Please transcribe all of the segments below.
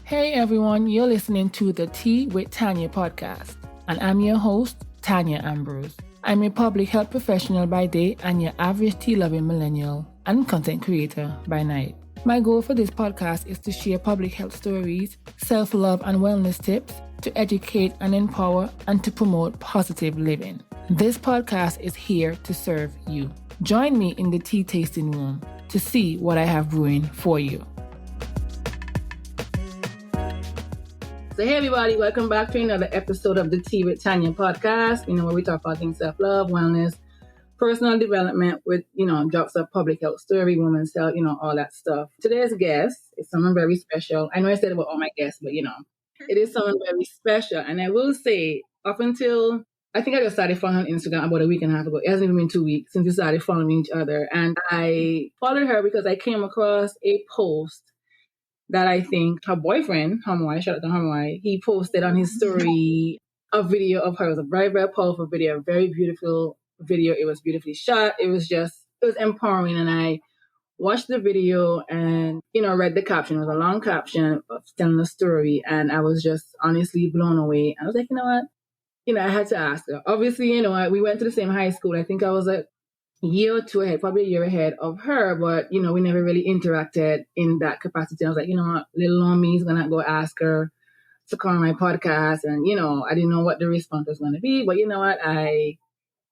Hey everyone, you're listening to the Tea with Tanya podcast, and I'm your host, Tanya Ambrose. I'm a public health professional by day and your average tea-loving millennial and content creator by night. My goal for this podcast is to share public health stories, self-love and wellness tips, to educate and empower, and to promote positive living. This podcast is here to serve you. Join me in the tea tasting room to see what I have brewing for you. So hey everybody, welcome back to another episode of the Tea with Tanya podcast, where we talk about things self-love, wellness, personal development with, drops of public health story, women's health, all that stuff. Today's guest is someone very special. I know I said about all my guests, but it is someone very special. And I will say, up until, I think I just started following on Instagram about a week and a half ago. It hasn't even been 2 weeks since we started following each other. And I followed her because I came across a post that I think her boyfriend, Hamoy, shout out to Hamoy, he posted on his story a video of her. It was a very, very powerful video, a very beautiful video. It was beautifully shot. It was empowering. And I watched the video and, read the caption. It was a long caption of telling the story. And I was just honestly blown away. I was like, you know what? I had to ask her. Obviously, we went to the same high school. I think I was a year or two ahead, probably a year ahead of her, but, we never really interacted in that capacity. I was like, what, little on me is going to go ask her to come on my podcast. And, I didn't know what the response was going to be, but you know what? I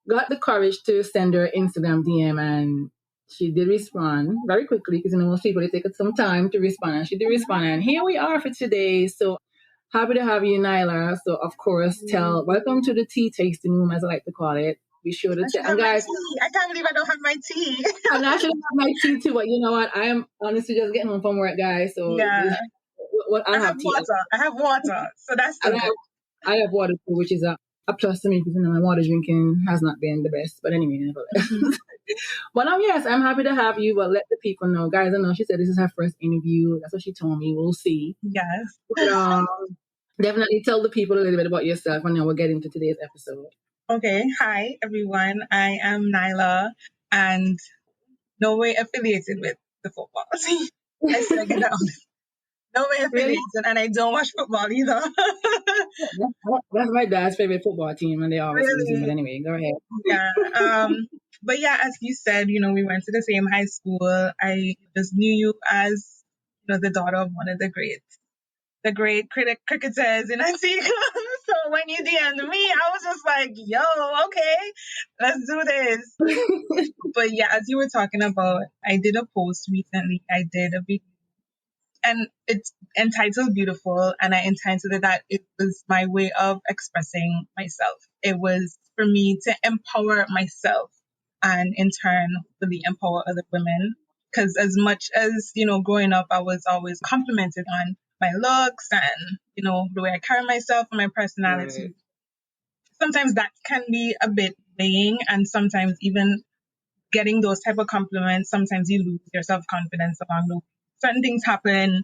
got the courage to send her Instagram DM and she did respond very quickly because, most people, they take some time to respond. And she did respond. And here we are for today. So happy to have you, Nailah. So, of course, welcome to the tea tasting room, as I like to call it. Be sure to and guys, I can't believe I don't have my tea. And I should have my tea too, but you know what? I am honestly just getting home from work, guys. So yeah, I have tea. Water. I have water, so that's good. I have water too, which is a plus to me because my water drinking has not been the best. But anyway, but yes, I'm happy to have you. But let the people know, guys. I know she said this is her first interview. That's what she told me. We'll see. Yes. But, definitely tell the people a little bit about yourself, and then we'll get into today's episode. Okay. Hi, everyone. I am Nailah, and no way affiliated with the football team. I said it out. No way affiliated, and I don't watch football either. That's my dad's favorite football team, and they always lose him. But anyway, go ahead. Yeah. But yeah, as you said, we went to the same high school. I just knew you as, the daughter of one of the great cricketers in Antigua. So when you DM'd me, I was just like, yo, okay, let's do this. But yeah, as you were talking about, I did a post recently. I did a video, and it's entitled Beautiful, and I entitled it that it was my way of expressing myself. It was for me to empower myself and in turn really empower other women. Because as much as, growing up, I was always complimented on my looks and, the way I carry myself and my personality. Right. Sometimes that can be a bit vain, and sometimes even getting those type of compliments, sometimes you lose your self-confidence along the way. Certain things happen.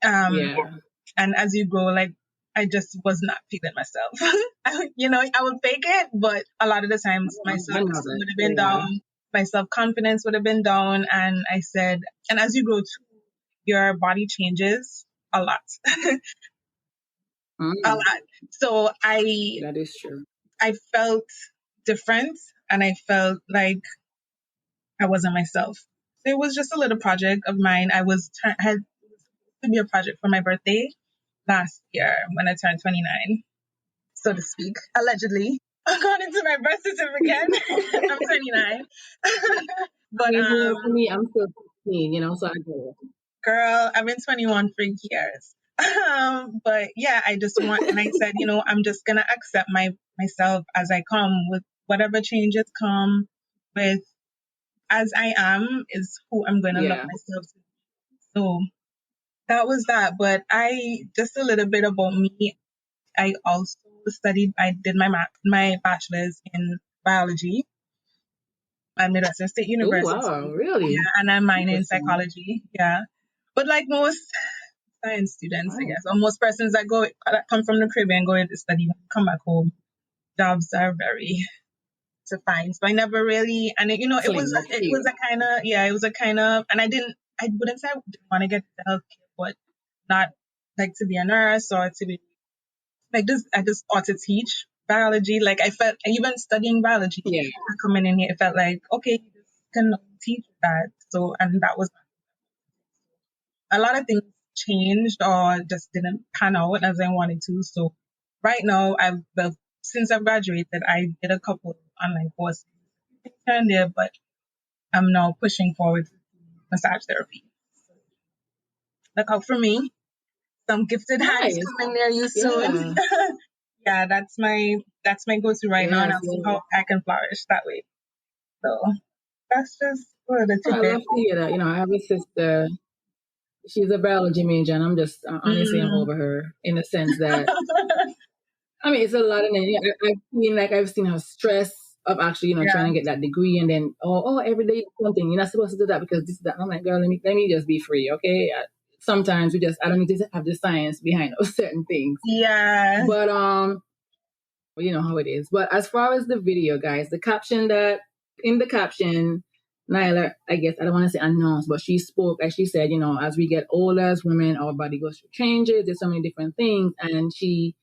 And as you grow, I just was not feeling myself. I would fake it, but a lot of the times my self-esteem would have been down. My self-confidence would have been down. And I said, and as you grow too, your body changes a lot. A lot. So that is true. I felt different, and I felt like I wasn't myself. So it was just a little project of mine. Had to be a project for my birthday last year when I turned 29, so to speak, allegedly. According to my birth certificate, I'm 29. But for me, I'm still 15, so I go. Girl, I've been 21 for years. But yeah, I just want, and I said, I'm just gonna accept myself as I come, with whatever changes come, with as I am is who I'm gonna love myself to. So that was that. But just a little bit about me. I also did my bachelor's in biology at Midwestern State University. Oh, wow, really? Yeah, and I'm minoring in psychology. Yeah. But like most science students, I guess, or most persons that come from the Caribbean, go to study, come back home, jobs are very to find. So I never really, and it was a kind of, and I wouldn't say I didn't want to get into healthcare, but not like to be a nurse or to be like this. I just ought to teach biology. Like I felt even studying biology, Yeah. coming in here, it felt like okay, you just can teach that. So and that was a lot of things changed or just didn't pan out as I wanted to. So right now, since I've graduated, I did a couple online courses here and there, but I'm now pushing forward to massage therapy. So look out for me. Some gifted hands Nice. coming near you soon. Yeah. Yeah, that's my go-to right now, and Yes. I'll see Yeah. how I can flourish that way. So that's just for the Oh, I tidbit. love to hear that. I have a sister. She's a biology major, and I'm just honestly I'm Mm. over her in the sense that it's a lot of I've seen her stress of actually Yeah, trying to get that degree, and then every day something you're not supposed to do that because this that. I'm like, girl, let me just be free, okay? Sometimes I don't need to have the science behind those certain things, yeah. but you know how it is. But as far as the video, guys, in the caption, Nyla, I guess I don't want to say announced, but she spoke as she said, as we get older as women, our body goes through changes. There's so many different things, and she,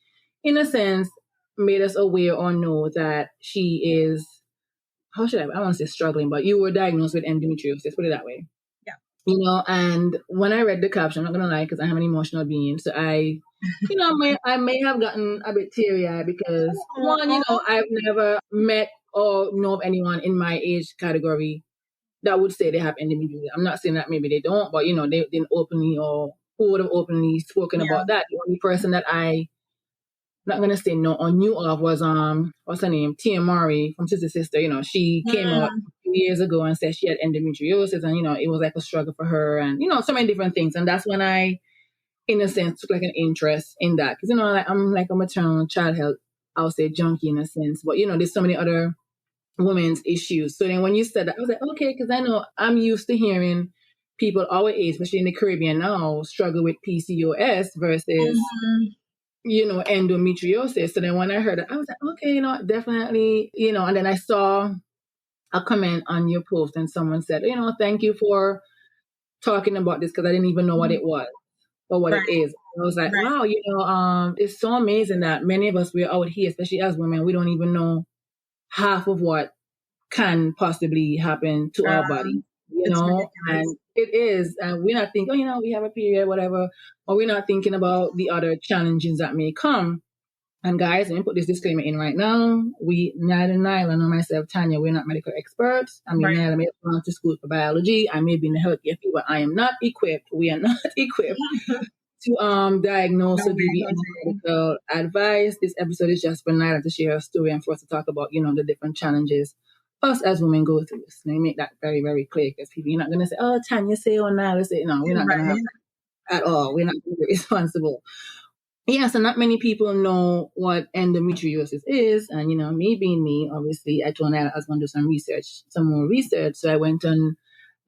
in a sense, made us aware or know that she is. How should I? I want to say struggling, but you were diagnosed with endometriosis. Put it that way. Yeah. And when I read the caption, I'm not gonna lie, because I'm an emotional being, so I may have gotten a bit teary eyed because one, I've never met or know of anyone in my age category that would say they have endometriosis. I'm not saying that maybe they don't, but they didn't openly or who would have openly spoken Yeah. about that. The only person that I not gonna say no or knew of was what's her name? Tia Mari from Sister Sister. She came out Mm. a few years ago and said she had endometriosis and it was like a struggle for her and so many different things. And that's when I in a sense took like an interest in that. Because like I'm like a maternal child health, I'll say junkie in a sense. But there's so many other women's issues. So then when you said that, I was like, okay, because I know I'm used to hearing people our age, especially in the Caribbean now, struggle with PCOS versus Mhm. endometriosis. So then when I heard it, I was like, okay, definitely, and then I saw a comment on your post and someone said, thank you for talking about this because I didn't even know what it was or what it Right, is. I was like, right. wow, it's so amazing that many of us, we're out here, especially as women, we don't even know half of what can possibly happen to our body, It's ridiculous. and it is. And we're not thinking, we have a period, whatever, or we're not thinking about the other challenges that may come. And guys, let me put this disclaimer in right now. Neither Nyla nor myself, Tanya, we're not medical experts. I mean, Right. Nyla may have gone to school for biology. I may be in the healthcare field, but I am not equipped. We are not equipped to No diagnose or give way, you any Jose. medical advice. This episode is just for Nyla to share her story and for us to talk about, the different challenges us as women go through. So let me make that very, very clear because people, you're not going to say, oh, Tanya say, or Nyla say. No, we're not going to have Right. that at all. We're not going to be responsible. Yeah, so not many people know what endometriosis is. And, me being me, obviously, I told Nyla I was going to do some more research. So I went on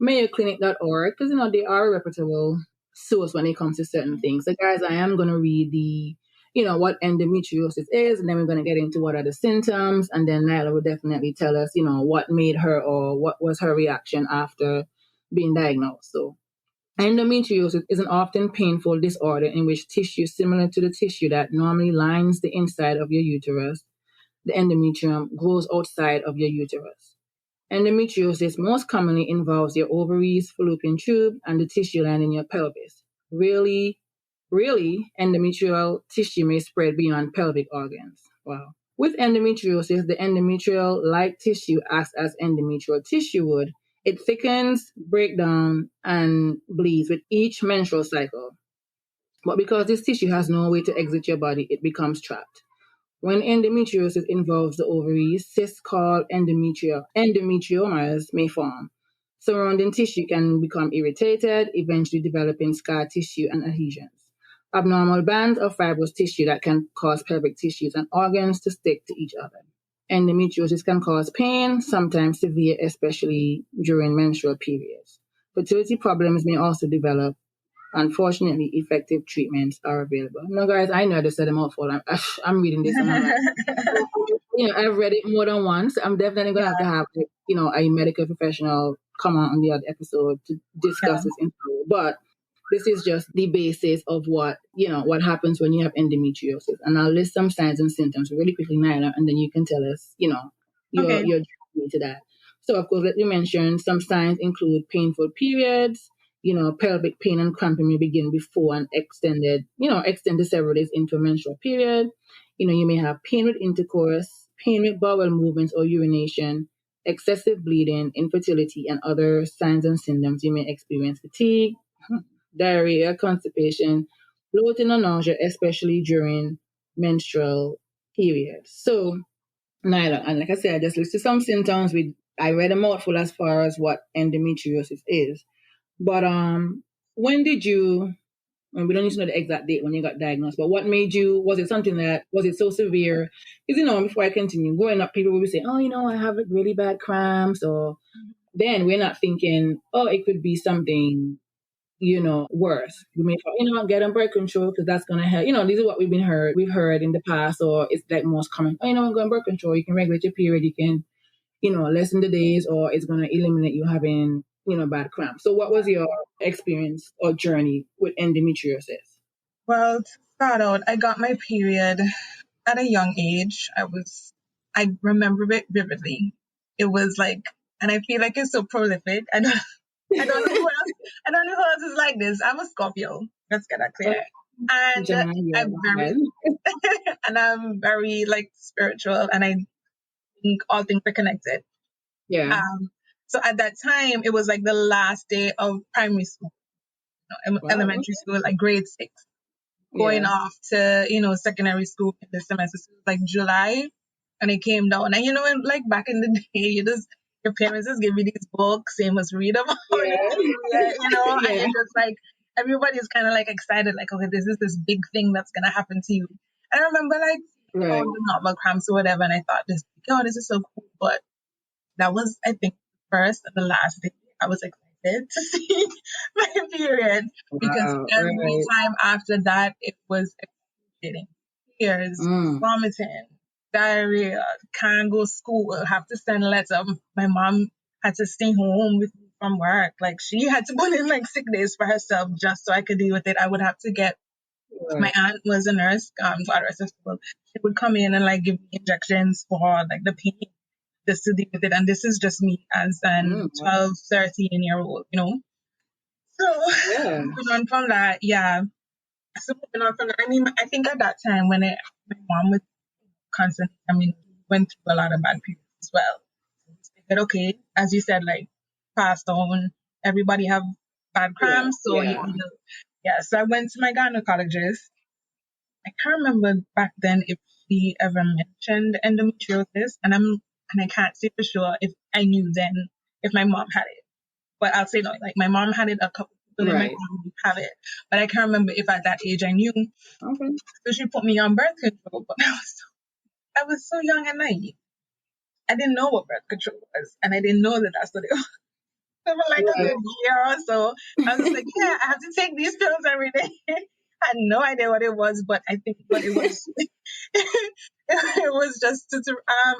mayoclinic.org because, they are a reputable source when it comes to certain things. So, guys, I am going to read what endometriosis is, and then we're going to get into what are the symptoms. And then Nyla will definitely tell us, what made her or what was her reaction after being diagnosed. So, endometriosis is an often painful disorder in which tissue similar to the tissue that normally lines the inside of your uterus, the endometrium, grows outside of your uterus. Endometriosis most commonly involves your ovaries, fallopian tube, and the tissue lining your pelvis. Really, endometrial tissue may spread beyond pelvic organs. Wow. With endometriosis, the endometrial-like tissue acts as endometrial tissue would. It thickens, breaks down, and bleeds with each menstrual cycle. But because this tissue has no way to exit your body, it becomes trapped. When endometriosis involves the ovaries, cysts called endometriomas may form. Surrounding tissue can become irritated, eventually developing scar tissue and adhesions. Abnormal bands of fibrous tissue that can cause pelvic tissues and organs to stick to each other. Endometriosis can cause pain, sometimes severe, especially during menstrual periods. Fertility problems may also develop. Unfortunately, effective treatments are available. No, guys, I know I just said a mouthful. I'm reading this and I'm like, I've read it more than once. I'm definitely going to Yeah, have to have, a medical professional come on the other episode to yeah. discuss this info. But this is just the basis of what happens when you have endometriosis. And I'll list some signs and symptoms really quickly, Nailah, and then you can tell us, Okay. your journey to that. So, of course, let me mention some signs include painful periods. Pelvic pain and cramping may begin before and extended several days into a menstrual period. You may have pain with intercourse, pain with bowel movements or urination, excessive bleeding, infertility, and other signs and symptoms. You may experience fatigue, diarrhea, constipation, bloating, or nausea, especially during menstrual periods. So, Nyla, and like I said, I just listed some symptoms. I read a mouthful as far as what endometriosis is. But when did you? And we don't need to know the exact date when you got diagnosed, but what made you? Was it so severe? Because before I continue, growing up, people will be saying, "Oh, I have like really bad cramps," or then we're not thinking, "Oh, it could be something." Worse. We may thought, get on birth control because that's gonna help. These are what we've heard in the past, or it's like most common. Oh, go on birth control. You can regulate your period. You can, lessen the days, or it's gonna eliminate you having, bad cramps. So, what was your experience or journey with endometriosis? Well, to start out, I got my period at a young age. I remember it vividly. It was like, and I feel like it's so prolific. I don't know who else. I don't know who else is like this. I'm a Scorpio. Let's get that clear. And I'm very, and I'm very like spiritual, and I think all things are connected. Yeah. So at that time, it was like the last day of primary school, elementary school, like grade 6, going off to secondary school in the semester. So it was like July, and it came down. And like back in the day, your parents just give you these books, they must read about it, and you're just like, everybody's kind of like excited, like, okay, this is this big thing that's gonna happen to you. I remember like the normal cramps or whatever, and I thought this is so cool. But that was, I think, the first and the last day I was excited to see my period, because every time after that it was excruciating. Tears, vomiting, diarrhea, can't go to school, have to send a letter. My mom had to stay home with me from work. Like, she had to put in like sick days for herself just so I could deal with it. I would have to get, my aunt was a nurse, God rest her soul. She would come in and like give me injections for like the pain, just to deal with it. And this is just me as an 12, 13-year-old, So moving on from that, So moving on from that, I think at that time when my mom was constantly, went through a lot of bad periods as well. So we said, okay, as you said, like, passed on, everybody have bad cramps, so so I went to my gynecologist. I can't remember back then if she ever mentioned endometriosis, and I can't say for sure if I knew then if my mom had it. But I'll say no, like my mom had it, a couple people in my family have it, but I can't remember if at that age I knew. Okay. So she put me on birth control, but I was so young and naive. I didn't know what birth control was, and I didn't know that that's what it was. So for like a good year or so, I was just like, I have to take these pills every day. I had no idea what it was, but I think what it was, it was just to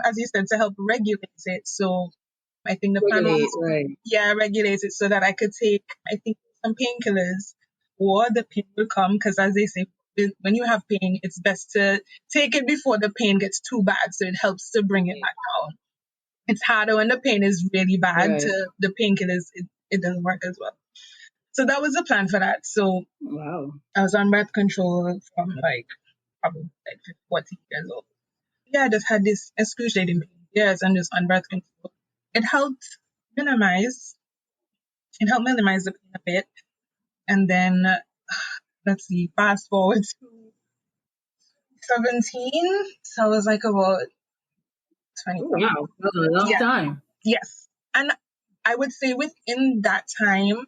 as you said, to help regulate it. So I think the plan was, regulate it so that I could take, I think, some painkillers, or the pain will come, because as they say, when you have pain, it's best to take it before the pain gets too bad, so it helps to bring it back down. It's harder when the pain is really bad. The painkillers, it doesn't work as well. So that was the plan for that. So I was on birth control from like probably like 14 years old. I just had this excruciating pain. Yes, I'm just on birth control. It helped minimize the pain a bit. And then, let's see, fast forward to 17. So I was like about 20. Wow, that was a long time. Yes. And I would say within that time,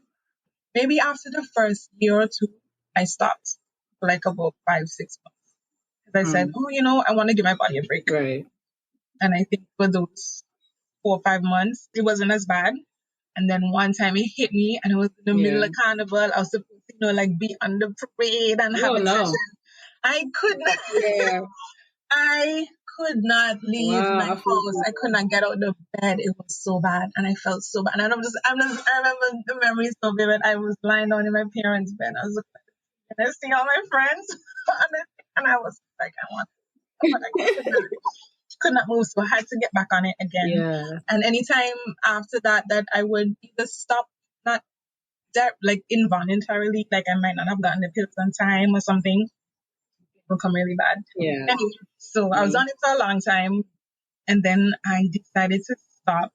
maybe after the first year or two, I stopped for like about 5, 6 months. Because I said, I want to give my body a break. Right. And I think for those 4 or 5 months, it wasn't as bad. And then one time it hit me, and it was in the middle of carnival. I was supposed to, like, be on the parade and have a session. I could not. I could not leave my Wow, I feel house. I could not get out of bed. It was so bad, and I felt so bad. And I remember the memory so vivid. I was lying down in my parents' bed. I was looking at and I see all my friends, and I was like, I want, but I could not move, so I had to get back on it again. yeah, And anytime after that, that I would either stop, not that like involuntarily, like I might not have gotten the pills on time or something, it will come really bad. yeah, Anyway, so I was yeah, on it for a long time, and then I decided to stop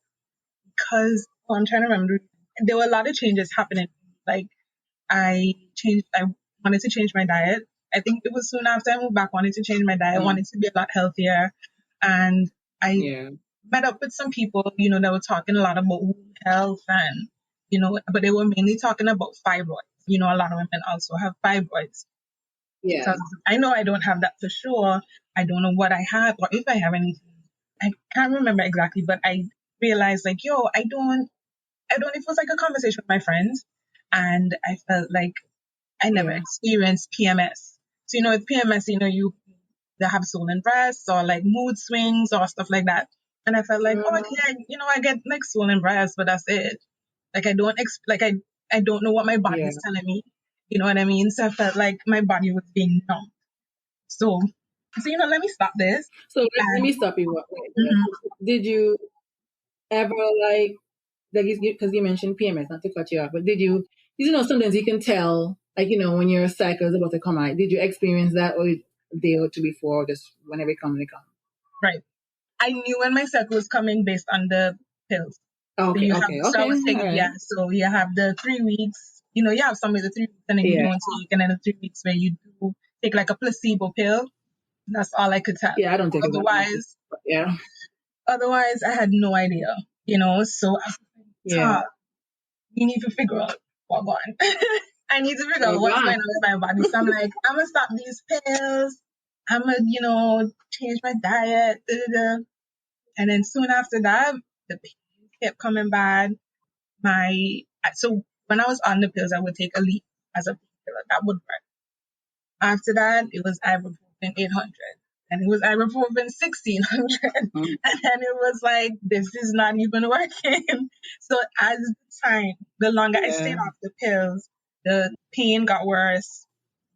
because I'm trying to remember. There were a lot of changes happening. Like I wanted to change my diet. I think it was soon after I moved back, wanted to change my diet, mm, wanted to be a lot healthier. And I yeah, met up with some people, that were talking a lot about wound health and, but they were mainly talking about fibroids. A lot of women also have fibroids. So yeah, I know I don't have that for sure. I don't know what I have or if I have anything. I can't remember exactly, but I realized like, it was like a conversation with my friends, and I felt like I never yeah. experienced PMS. So, with PMS, they have swollen breasts or like mood swings or stuff like that. And I felt like, oh, Mm, okay, I get like swollen breasts, but that's it. Like I don't I don't know what my body yeah. is telling me. You know what I mean? So I felt like my body was being numb. So, let me stop this. So let And me stop you. Wait. mhm, Did you ever like because you mentioned PMS, not to cut you off, but sometimes you can tell, like, when your cycle is about to come out. Did you experience that, or a day or two before, just whenever it comes, it comes? right. I knew when my cycle was coming based on the pills. So Okay, you have, okay, so I okay, was all taking, right. yeah, so you have the 3 weeks, you have some of the 3 weeks and then you Yeah, don't take, and then the 3 weeks where you do take like a placebo pill. That's all I could tell. yeah, I don't take it that much, Otherwise, but yeah, otherwise I had no idea, so I was like, yeah. Todd, you need to figure out what's going on. I need to figure Oh out what's God. going on with my body. So I'm like, I'm gonna stop these pills. I'm gonna, change my diet. Da, da, da. And then soon after that, the pain kept coming bad. So when I was on the pills, I would take a leaf as a painkiller. That would work. After that, it was ibuprofen 800, and it was ibuprofen 1600, and Mm, then it was like, this is not even working. So as the longer I stayed yeah. off the pills, the pain got worse.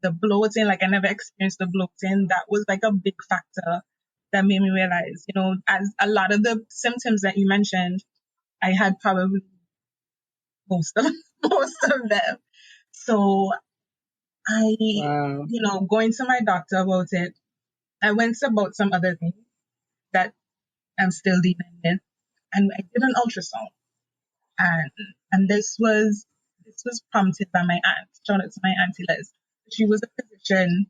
The bloating, like I never experienced the bloating. That was like a big factor that made me realize, as a lot of the symptoms that you mentioned, I had probably most of most of them. So I, Wow. going to my doctor about it, I went about some other things that I'm still dealing with, and I did an ultrasound, and this was prompted by my aunt. Shout out to my auntie Liz. She was a physician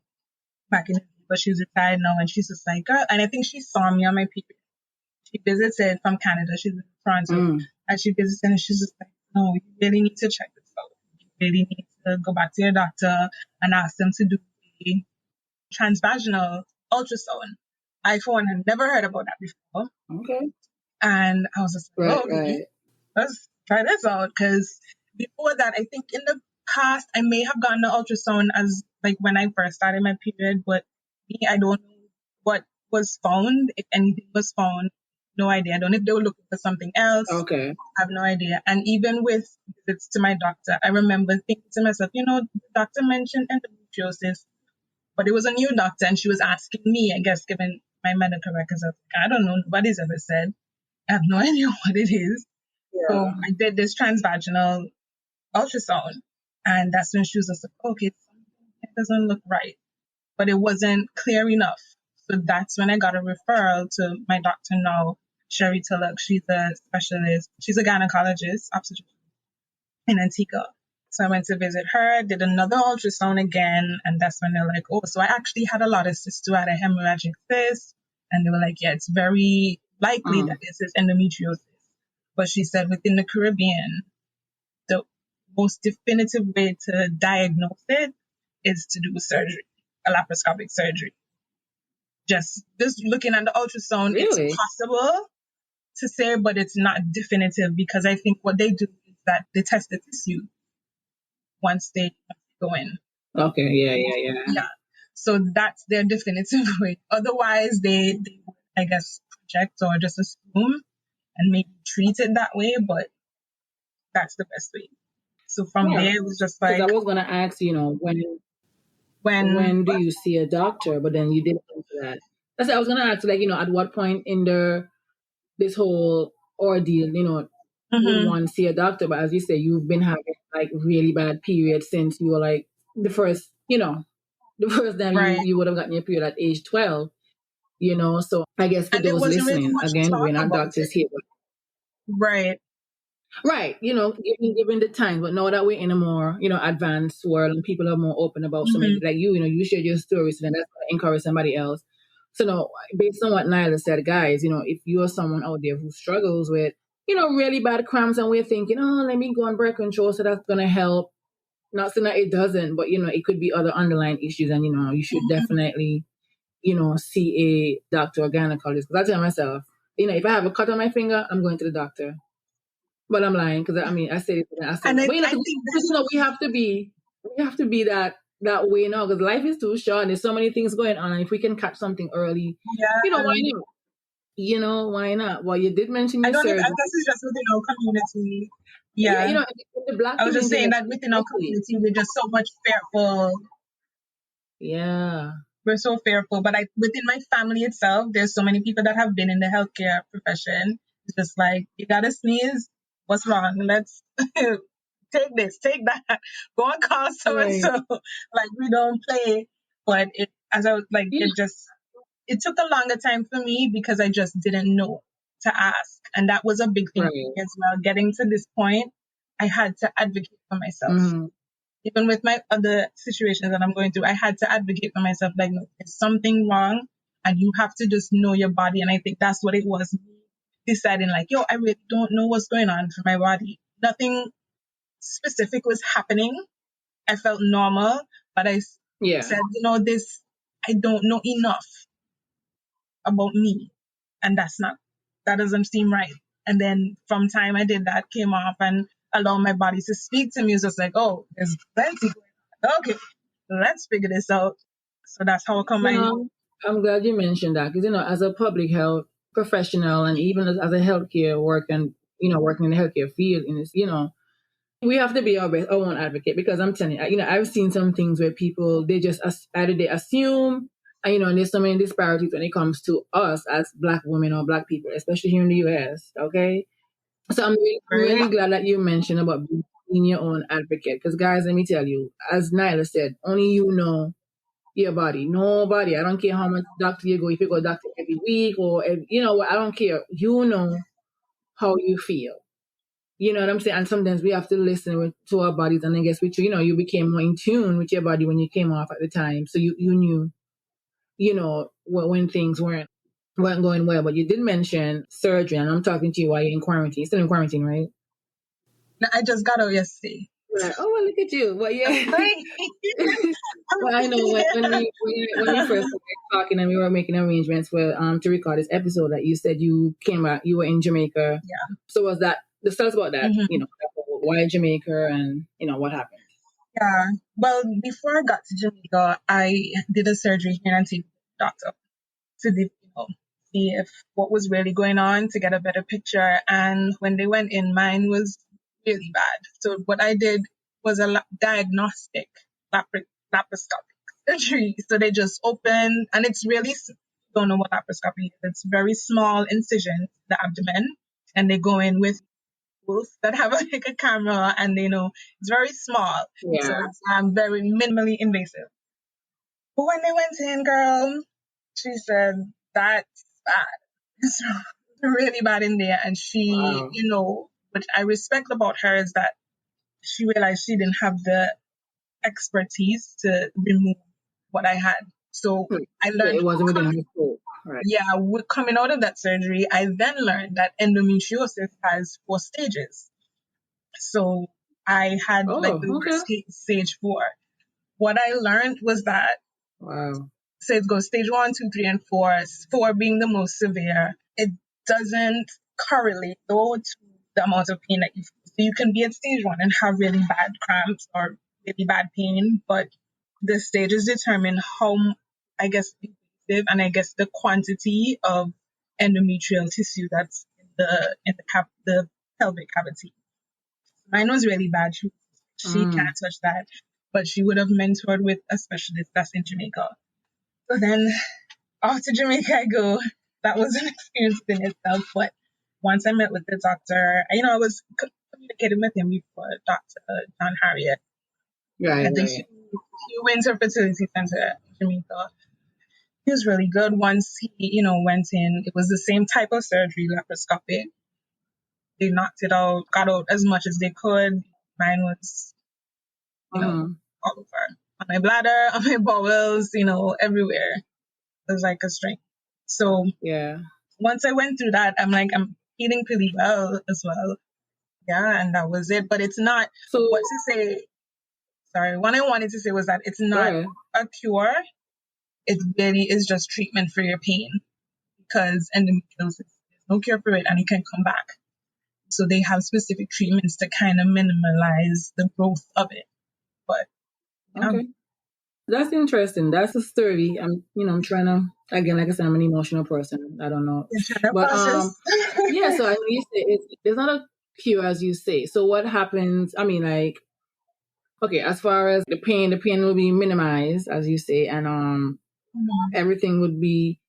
back in the day, but she's retired now, and she's just like, girl, and I think she saw me on my period. She visited from Canada. She's in Toronto, Mm, and she visited, and she's just like, no, you really need to check this out. You really need to go back to your doctor and ask them to do a transvaginal ultrasound. I, for one, had never heard about that before. okay. And I was just like, Right, oh, okay, right. let's try this out. Because before that, I think in the past, I may have gotten the ultrasound as like when I first started my period, but me, I don't know what was found, if anything was found. No idea. I don't know if they were looking for something else. Okay. I have no idea. And even with visits to my doctor, I remember thinking to myself, the doctor mentioned endometriosis, but it was a new doctor, and she was asking me, I guess, given my medical records, I don't know, nobody's ever said. I have no idea what it is. So Yeah. I did this transvaginal ultrasound, and that's when she was just like, okay, something doesn't look right, but it wasn't clear enough. So that's when I got a referral to my doctor now, Sherry Tillock. She's a specialist. She's a gynecologist, obstetrician in Antigua. So I went to visit her, did another ultrasound again, and that's when they're like, oh, so I actually had a lot of cysts too. I had a hemorrhagic cyst, and they were like, yeah, it's very likely that Mm, this is endometriosis. But she said within the Caribbean, the most definitive way to diagnose it is to do surgery, a laparoscopic surgery. Just looking at the ultrasound, it's really? possible to say, but it's not definitive, because I think what they do is that they test the tissue once they go in. Okay. Yeah, yeah, yeah. Yeah. So that's their definitive way. Otherwise, they would I guess, project or just assume and maybe treat it that way, but that's the best way. So from Yeah, there, it was just because I like, was gonna ask, when, when do you see a doctor? But then you didn't answer that. That's what I was gonna ask, like, at what point in this whole ordeal, would hmm one see a doctor? But as you say, you've been having like really bad periods since you were like the first, the first time you right. you would have gotten your period at age 12. So I guess for And there those wasn't really listening, much again, we're talk not about doctors it. here. Right. Right, given the time, but now that we're in a more, advanced world and people are more open about so many, hmm like you shared your stories, so then that's going to encourage somebody else. So now, based on what Nyla said, guys, if you're someone out there who struggles with, really bad cramps and we're thinking, oh, let me go on birth control, so that's going to help. Not saying that it doesn't, but, it could be other underlying issues and, you should definitely, see a doctor or gynecologist. Because I tell myself, if I have a cut on my finger, I'm going to the doctor. But I'm lying because I said it and I said And no. But I 'cause think we that's, have to be that way now because life is too short and there's so many things going on. And if we can catch something early, yeah, why not? Why not? Well, you did mention I your don't even, I surgery. guess it's just within our community. Yeah, Yeah. in the black I was just community, saying that within our especially. community, we're just so much fearful. Yeah. We're so fearful. But within my family itself, there's so many people that have been in the healthcare profession. It's just like, you gotta sneeze. What's wrong? Let's take this, take that. Go and call so and Right. so. Like, we don't play. But as I was like, Yeah. it took a longer time for me because I just didn't know to ask. And that was a big thing for Right. me as well. Getting to this point, I had to advocate for myself. Mm-hmm. Even with my other situations that I'm going through, I had to advocate for myself, like, no, there's something wrong and you have to just know your body. And I think that's what it was, deciding like, yo, I really don't know what's going on for my body. Nothing specific was happening. I felt normal, but I Yeah. said, this, I don't know enough about me. And that doesn't seem right. And then from time I did that, came off and allowed my body to speak to me. It's just like, oh, there's plenty going on. Okay, let's figure this out. So that's how come You I, know, I'm glad you mentioned that because as a public health professional and even as a healthcare working in the healthcare field, and we have to be our own advocate because I'm telling you, I've seen some things where people they just either they assume, and there's so many disparities when it comes to us as Black women or Black people, especially here in the U.S. Okay, so I'm really right? glad that you mentioned about being your own advocate because guys, let me tell you, as Nyla said, only you know your body. Nobody. I don't care how much doctor you go. If you go to doctor every week or what, I don't care. You know how you feel. You know what I'm saying? And sometimes we have to listen to our bodies. And I guess with you became more in tune with your body when you came off at the time. So you knew, when things weren't going well. But you did mention surgery, and I'm talking to you while you're in quarantine. You're still in quarantine, right? I just got out yesterday. Right. Oh, well, look at you. Well, yeah. Right? Well, I know when we first started talking and we were making arrangements for to record this episode that you said you came back, you were in Jamaica. Yeah. So was that? Just tell us about that. hmm Why Jamaica and what happened. Yeah. Well, before I got to Jamaica, I did a surgery here and see the doctor to see if what was really going on to get a better picture. And when they went in, mine was really bad. So what I did was a diagnostic laparoscopic surgery. So they just open, and it's really, don't know what laparoscopy is. It's very small incision, the abdomen, and they go in with tools that have like a camera, and it's very small. So Yeah. it's very minimally invasive. But when they went in, girl, she said, that's bad. It's really bad in there. And she, Wow. what I respect about her is that she realized she didn't have the expertise to remove what I had. So I Yeah, learned, it wasn't within her scope. Right. yeah, coming out of that surgery, I then learned that endometriosis has 4 stages. So I had like Oh, the okay. worst case, stage 4. What I learned was that, Wow. so it goes stage 1, 2, 3, and 4, 4 being the most severe. It doesn't correlate though to the amount of pain that you feel. So you can be at stage 1 and have really bad cramps or really bad pain, but the stages determine how, I guess, invasive and I guess the quantity of endometrial tissue that's in the pelvic cavity. Mine was really bad. She can't touch that, but she would have mentored with a specialist that's in Jamaica. So then off to Jamaica I go. That was an experience in itself. But once I met with the doctor, I was communicating with him before, Dr. John Harriet. Right, I think right. he went to a fertility center in Jamaica. He was really good. Once he, went in, it was the same type of surgery, laparoscopic. They knocked it out, got out as much as they could. Mine was, all over. On my bladder, on my bowels, everywhere. It was like a string. So Yeah. once I went through that, I'm like, I'm eating pretty well as well. Yeah, and that was it. But it's not So what to say. Sorry, what I wanted to say was that it's not right. a cure. It really is just treatment for your pain because endometriosis, there's no cure for it and it can come back. So they have specific treatments to kind of minimize the growth of it. But yeah. Okay. That's interesting. That's a story. I'm trying to, again, like I said, I'm an emotional person. I don't know. You're trying to But process. yeah, so I know you say there's not a cure as you say. So what happens? I mean, like, okay, as far as the pain will be minimized, as you say, and everything would be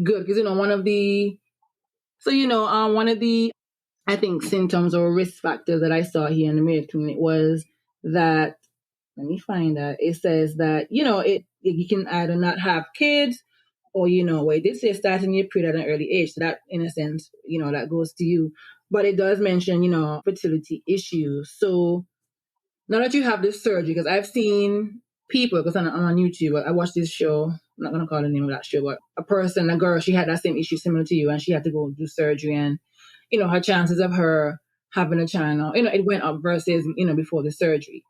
good. Because one of the I think symptoms or risk factors that I saw here in the Mayo Clinic was that, let me find that. It says that, you can either not have kids or, it did say starting your period at an early age. So that, in a sense, that goes to you. But it does mention, fertility issues. So now that you have this surgery, because I've seen people, because I'm on YouTube, I watched this show. I'm not going to call the name of that show, but a girl, she had that same issue similar to you, and she had to go do surgery. And, her chances of her having a child, it went up versus, before the surgery.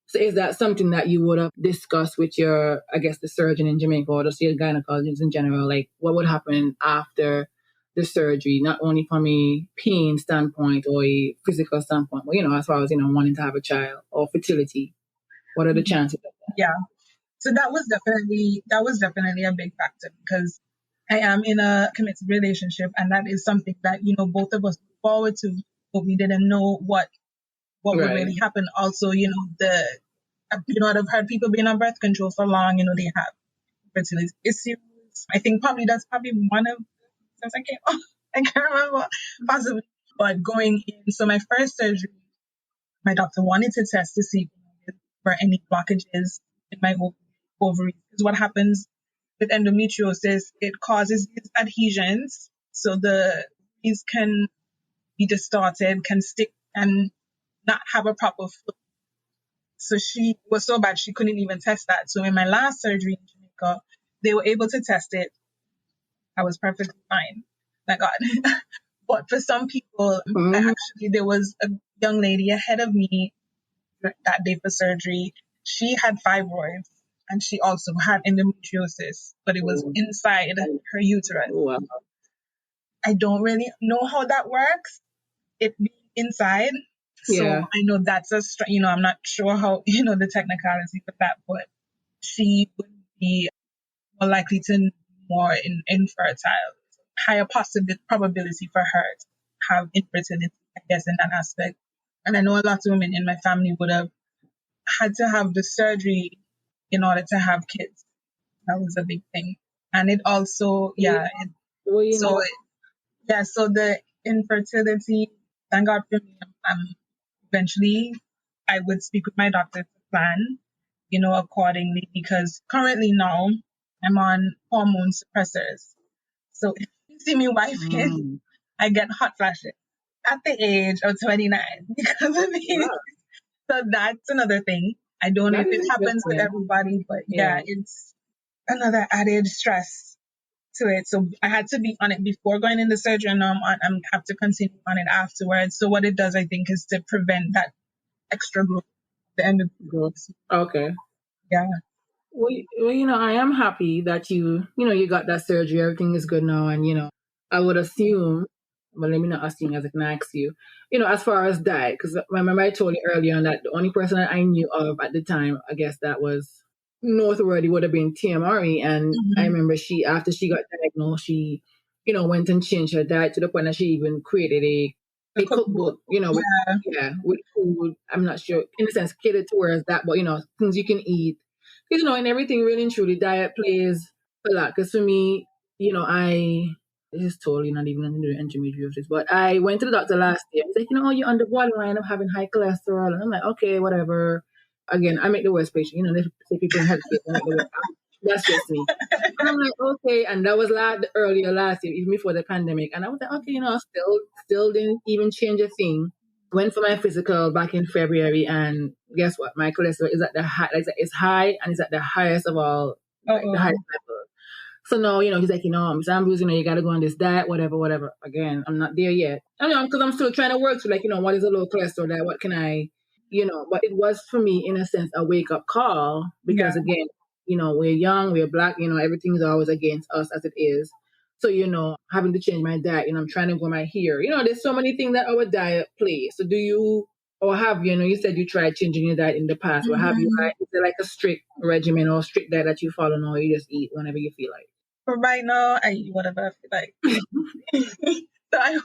So is that something that you would have discussed with your, I guess, the surgeon in Jamaica or just your gynecologist in general? Like, what would happen after the surgery, not only from a pain standpoint or a physical standpoint, but, as far as, wanting to have a child or fertility? What are the chances of that? Yeah. So that was definitely a big factor because I am in a committed relationship and that is something that, both of us look forward to, but we didn't know what would Right. really happen. Also, I've heard people being on birth control for long, they have fertility issues. I think that's probably one of the since I came off. I can't remember possibly. But going in, so my first surgery, my doctor wanted to test to see for any blockages in my ovaries. Because what happens with endometriosis, it causes these adhesions. So these can be distorted, can stick and not have a proper flow. So she was so bad she couldn't even test that. So in my last surgery in Jamaica, they were able to test it. I was perfectly fine. Thank God. But for some people, there was a young lady ahead of me that day for surgery. She had fibroids and she also had endometriosis, but it was inside her uterus. Wow. I don't really know how that works, it being inside. So Yeah. I know that's I'm not sure how, the technicality of that, but she would be more likely to be more infertile. Higher probability for her to have infertility, I guess, in that aspect. And I know a lot of women in my family would have had to have the surgery in order to have kids. That was a big thing. And it also, Yeah. Well, so so the infertility, thank God for me, eventually I would speak with my doctor to plan, accordingly, because currently now I'm on hormone suppressors. So if you see me wifing, I get hot flashes at the age of 29 because of these. wow. So that's another thing. I don't know That if it is happens with interesting. everybody, but Yeah. it's another added stress to it. So I had to be on it before going into surgery, and I'm have to continue on it afterwards. So what it does, I think, is to prevent that extra growth at the end of the Good. Okay. yeah. Well, I am happy that you got that surgery. Everything is good now. And, I would assume, but let me not assume as I can ask you, as far as diet, because remember I told you earlier on that the only person that I knew of at the time, I guess that was noteworthy would have been Tia Murray. And I remember after she got diagnosed, she went and changed her diet to the point that she even created The a cookbook. cookbook, with Yeah. with food. I'm not sure in a sense catered towards that, but things you can eat. Because in everything really and truly, diet plays a lot. Because for me, I this is totally not even under the endometriosis, but I went to the doctor last year. He's like, you're on the borderline of having high cholesterol, and I'm like, okay, whatever. Again, I make the worst patient. They say people in healthcare I make the worst. That's just me. And I'm like, okay, and that was earlier last year, even before the pandemic. And I was like, okay, still didn't even change a thing. Went for my physical back in February, and guess what? My cholesterol is at the high, like it's high, and it's at the highest of all, like the highest level. So no, he's like, Miss Ambrose, you got to go on this diet, whatever, whatever. Again, I'm not there yet. I know because I'm still trying to work through, like, what is a low cholesterol diet? What can I, But it was for me, in a sense, a wake up call because again, we're young, we're black, everything's always against us as it is. So, having to change my diet, I'm trying to go my hair. There's so many things that our diet plays. So do you, or have you, you said you tried changing your diet in the past, or have you, is there like a strict regimen or strict diet that you follow now, or you just eat whenever you feel like? For right now, I eat whatever I feel like. So I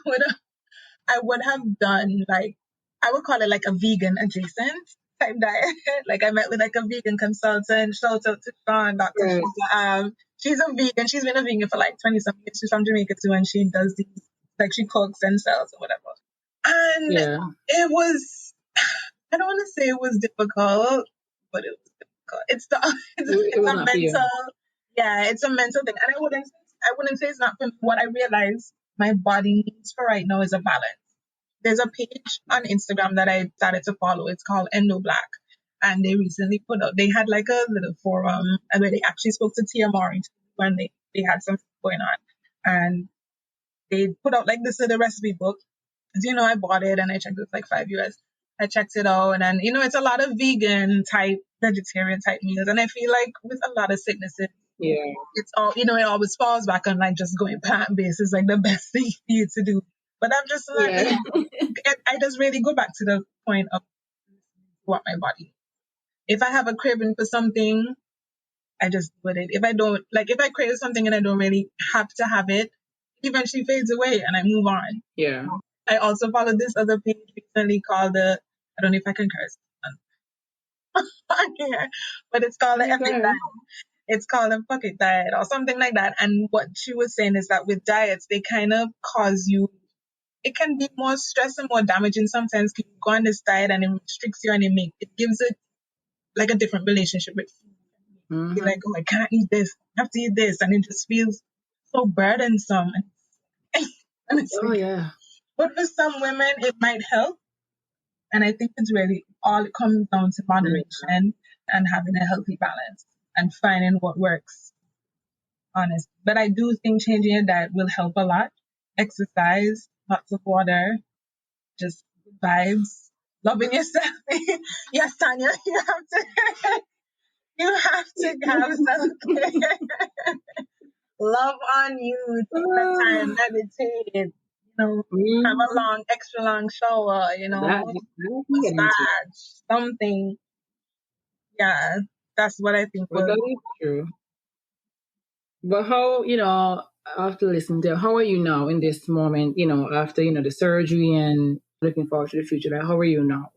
would have done like, I would call it like a vegan adjacent type diet. Like I met with like a vegan consultant. Shout out to Sean, Dr. Right. Sheila. She's a vegan. She's been a vegan for like 20 something years. She's from Jamaica too, and she does these, like she cooks and sells or whatever. And Yeah. it was, I don't want to say it was difficult, but it was difficult. It's was a not for you. mental, yeah, it's a mental thing. And I wouldn't say it's not for me. What I realized my body needs for right now is a balance. There's a page on Instagram that I started to follow. It's called Endo Black. And they recently they had like a little forum and where they actually spoke to Tia Mori when they had something going on. And they put out like this little recipe book. As you know, I bought it and I checked it was like $5. I checked it out and it's a lot of vegan type, vegetarian type meals. And I feel like with a lot of sicknesses, Yeah. it's all, it always falls back on like just going plant-based is like the best thing for you to do. But I'm just learning. Yeah. I just really go back to the point of what my body. If I have a craving for something, I just do it. If I don't, like if I crave something and I don't really have to have it, it eventually fades away and I move on. Yeah. I also followed this other page recently called I don't know if I can curse on here, but it's called the Epic Diet. It's called a Pocket Diet or something like that. And what she was saying is that with diets, they kind of cause you, it can be more stress and more damaging sometimes. You go on this diet and it restricts you and it gives it like a different relationship with food. Mm-hmm. You're like, oh, I can't eat this. I have to eat this. And it just feels so burdensome. And it's Oh, yeah. But for some women, it might help. And I think it's really all it comes down to moderation and having a healthy balance and finding what works, honest. But I do think changing your diet will help a lot. Exercise, lots of water, just good vibes, loving yourself. Yes, Tanya, you have to have self-care. Love on you. Take that time, meditate, have a long, extra long shower, massage, something. Yeah, that's what I think Well, that is true. But how, after listening to, how are you now in this moment, after, the surgery and looking forward to the future? Like, how are you now?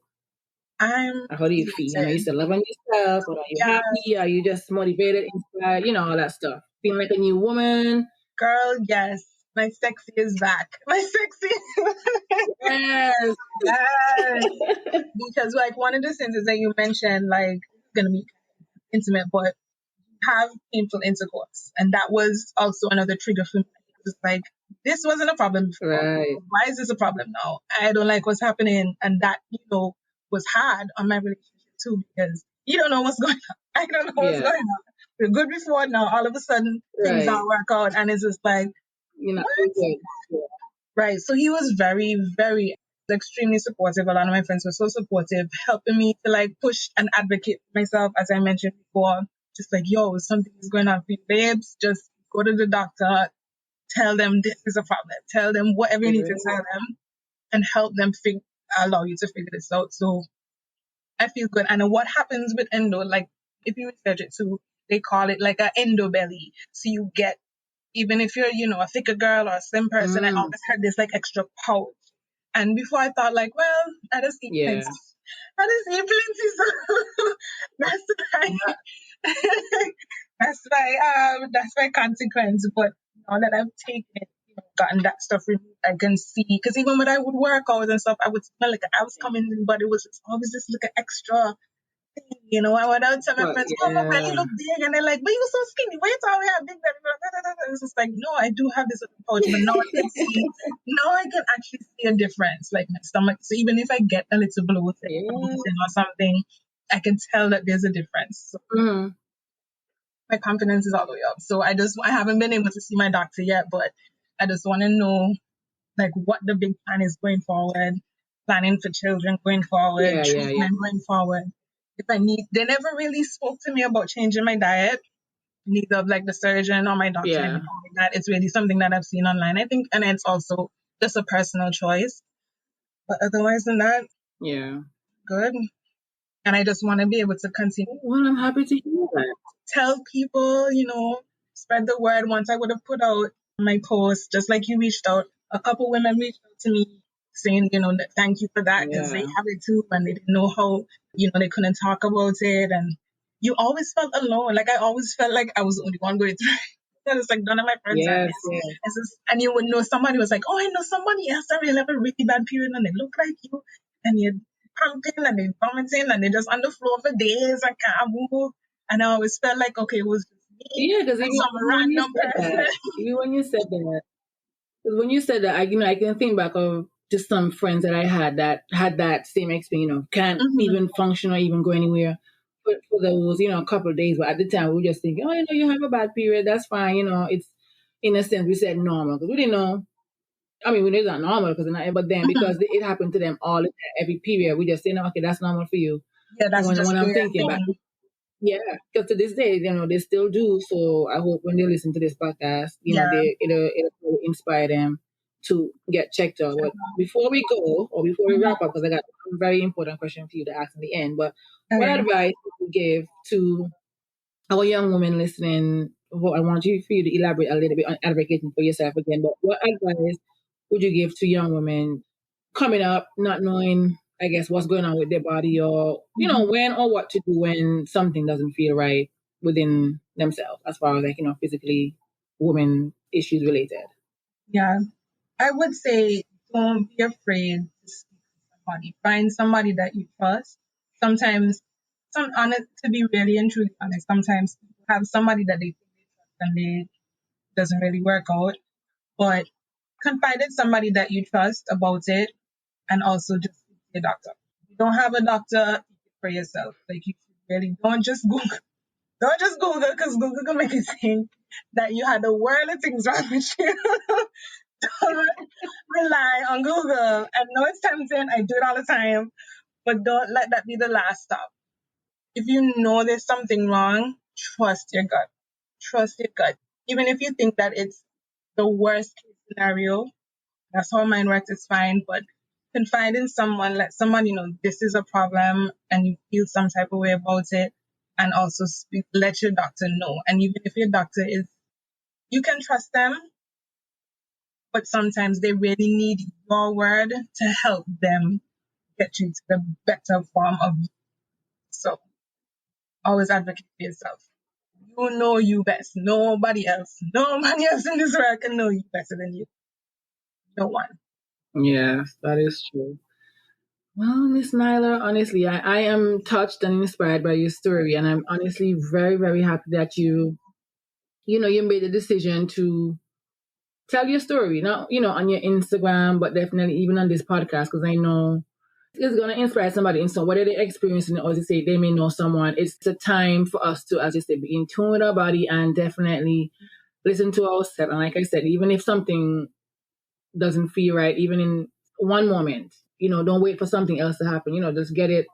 How do you feel? You still love on yourself, or are you happy? Are you just motivated, inspired, all that stuff? Feeling like a new woman? Girl, yes. My sexy is back. My sexy. Yes. Yes. Because like one of the things is that you mentioned, like it's gonna be intimate, but have painful intercourse. And that was also another trigger for me. It's like this wasn't a problem before. Right. Why is this a problem now? I don't like what's happening. And that, was hard on my relationship too, because you don't know what's going on. I don't know what's going on. We're good before now, all of a sudden things don't work out and it's just like what? Right. So he was very, very extremely supportive. A lot of my friends were so supportive, helping me to like push and advocate for myself, as I mentioned before. Just like, yo, something is going on for you, babes. Just go to the doctor, tell them this is a problem, tell them whatever you need to tell them, and help them allow you to figure this out. So I feel good. And what happens with endo, like if you research it too, they call it like an endo belly. So you get even if you're, a thicker girl or a slim person, I always had this like extra pouch. And before I thought like, well, I just eat plenty. I just eat plenty, so that's why. That's my consequence. But now that I've taken it, gotten that stuff removed, I can see. Because even when I would work out and stuff, I would smell like I was coming in, but it was always just like an extra thing. I went out to my friends, oh, my belly look big, and they're like, but you so skinny. Why you always have big belly? It's just like, no, I do have this little pouch, but now I can see. Now I can actually see a difference, like my stomach. So even if I get a little bloated or something, I can tell that there's a difference. So, my confidence is all the way up. So I haven't been able to see my doctor yet, but I just want to know like what the big plan is going forward, planning for children going forward, treatment going forward. If I need, they never really spoke to me about changing my diet, neither of like the surgeon or my doctor. Anything like that. It's really something that I've seen online, I think, and it's also just a personal choice. But otherwise than that, good. And I just want to be able to continue. Well, I'm happy to hear that. Tell people, spread the word. Once I would have put out my post, just like you reached out, a couple women reached out to me saying, thank you for that, because they have it too, and they didn't know how, they couldn't talk about it. And you always felt alone. Like I always felt like I was the only one going through it. It's like none of my friends had this. And you would know somebody was like, oh, I know somebody else that really have a really bad period and they look like you, and you're pumping and they're vomiting and they're just on the floor for days and can't move. And I always felt like, okay, it was just me. Yeah, because even when you said that, when you said that, I can think back of just some friends that I had that same experience, can't even function or even go anywhere for those, a couple of days. But at the time, we were just thinking, oh, you have a bad period, that's fine. It's, in a sense, we said normal, because we didn't know. I mean, it's not normal, but then because it happened to them all the time, every period, we just say, no, okay, that's normal for you. Yeah, that's when I'm thinking back. Yeah, because to this day, they still do. So I hope when they listen to this podcast, it'll inspire them to get checked out. But before we go, or before we wrap up, because I got a very important question for you to ask in the end. But what advice would you give to our young women listening? Well, I want for you to elaborate a little bit on advocating for yourself again. But what advice would you give to young women coming up, not knowing, I guess, what's going on with their body, or, when or what to do when something doesn't feel right within themselves, as far as physically women issues related? Yeah. I would say don't be afraid to speak to somebody. Find somebody that you trust. Sometimes, to be really and truly honest, sometimes people have somebody that they think they trust and it doesn't really work out. But confide in somebody that you trust about it, and also just speak to your doctor. If you don't have a doctor, speak it for yourself. Like you should really don't just Google. Don't just Google, because Google can make you think that you had the world of things wrong with you. Don't rely on Google. I know it's tempting. I do it all the time. But don't let that be the last stop. If you know there's something wrong, trust your gut. Trust your gut. Even if you think that it's the worst case scenario, that's how mine works, it's fine. But confide in someone, let someone this is a problem and you feel some type of way about it. And also let your doctor know. And even if your doctor you can trust them, but sometimes they really need your word to help them get you to the better form of you. So always advocate for yourself. You know you best. Nobody else in this world can know you better than you. No one. Yes, that is true. Well, Miss Nailah, honestly, I am touched and inspired by your story, and I'm honestly very, very happy that you made the decision to tell your story, not, on your Instagram, but definitely even on this podcast, because I know it's going to inspire somebody in some, whether they're experiencing it or they say they may know someone. It's a time for us to, as you say, be in tune with our body and definitely listen to ourselves. And like I said, even if something doesn't feel right, even in one moment, don't wait for something else to happen. Just get it.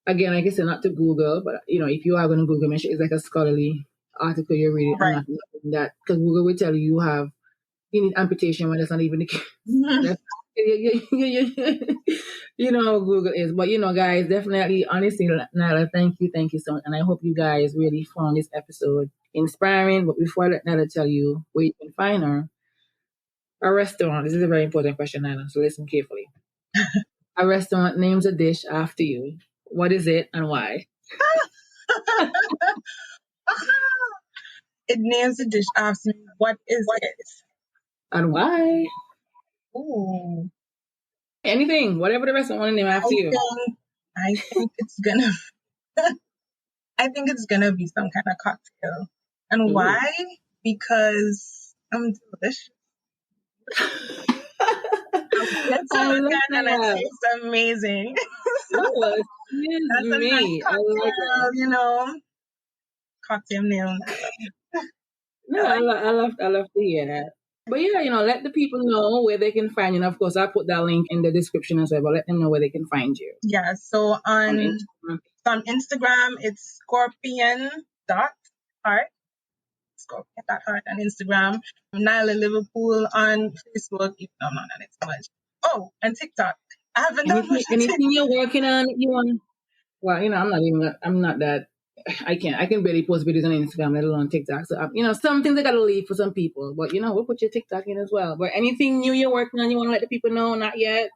Again, like I said, not to Google, but, if you are going to Google, make sure it's like a scholarly article you're reading, right. And not that, because Google will tell you need amputation when that's not even the case. You know how Google is. But, guys, definitely, honestly, Nailah, thank you so much. And I hope you guys really found this episode inspiring. But before I let Nailah tell you where you can find her, a restaurant, this is a very important question, Nailah, so listen carefully. A restaurant names a dish after you. What is it and why? It names a dish after me. What is it? And why? Ooh. Anything, whatever the restaurant want to name after you. I think it's gonna I think it's gonna be some kind of cocktail. And Ooh. why? Because I'm delicious. I love and it that. tastes amazing. Oh, excuse That's a me. nice I like cocktail, that. cocktail name. No, I love to hear that. But yeah, let the people know where they can find you. And of course, I'll put that link in the description as well, but let them know where they can find you. Yeah, so On on Instagram, it's scorpion.heart. Scorpion.heart on Instagram. Nailah Liverpool on Facebook. Even though I'm not on it so much. Oh, and TikTok. I haven't done much on TikTok. Anything you're working on, you want? Well, I'm not that. I can barely post videos on Instagram, let alone TikTok. So, some things I gotta leave for some people. But, we'll put your TikTok in as well. But anything new you're working on, you want to let the people know? Not yet?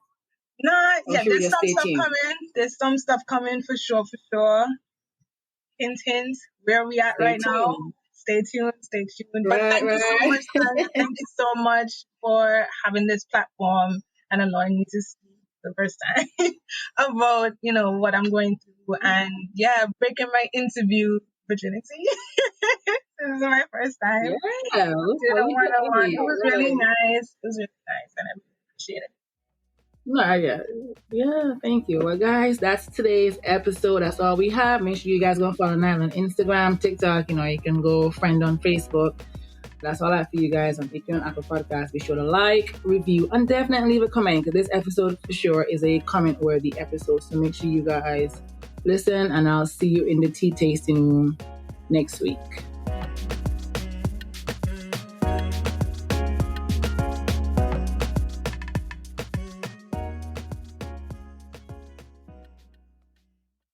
Not yet. There's some stuff coming. There's some stuff coming for sure. Hint, hint. Where we at right now? Stay tuned. But thank you so much, guys. Thank you so much for having this platform and allowing me to speak the first time about, what I'm going through and breaking my interview virginity. This is my first time. Yeah. It was really nice. It was really nice and I really appreciate it. No, yeah, thank you. Well, guys, that's today's episode. That's all we have. Make sure you guys go follow Nailah on Instagram, TikTok. You can go friend on Facebook. That's all I have for you guys. And if you're on Apple Podcasts, be sure to like, review, and definitely leave a comment, because this episode for sure is a comment-worthy episode. So make sure you guys listen, and I'll see you in the tea tasting room next week.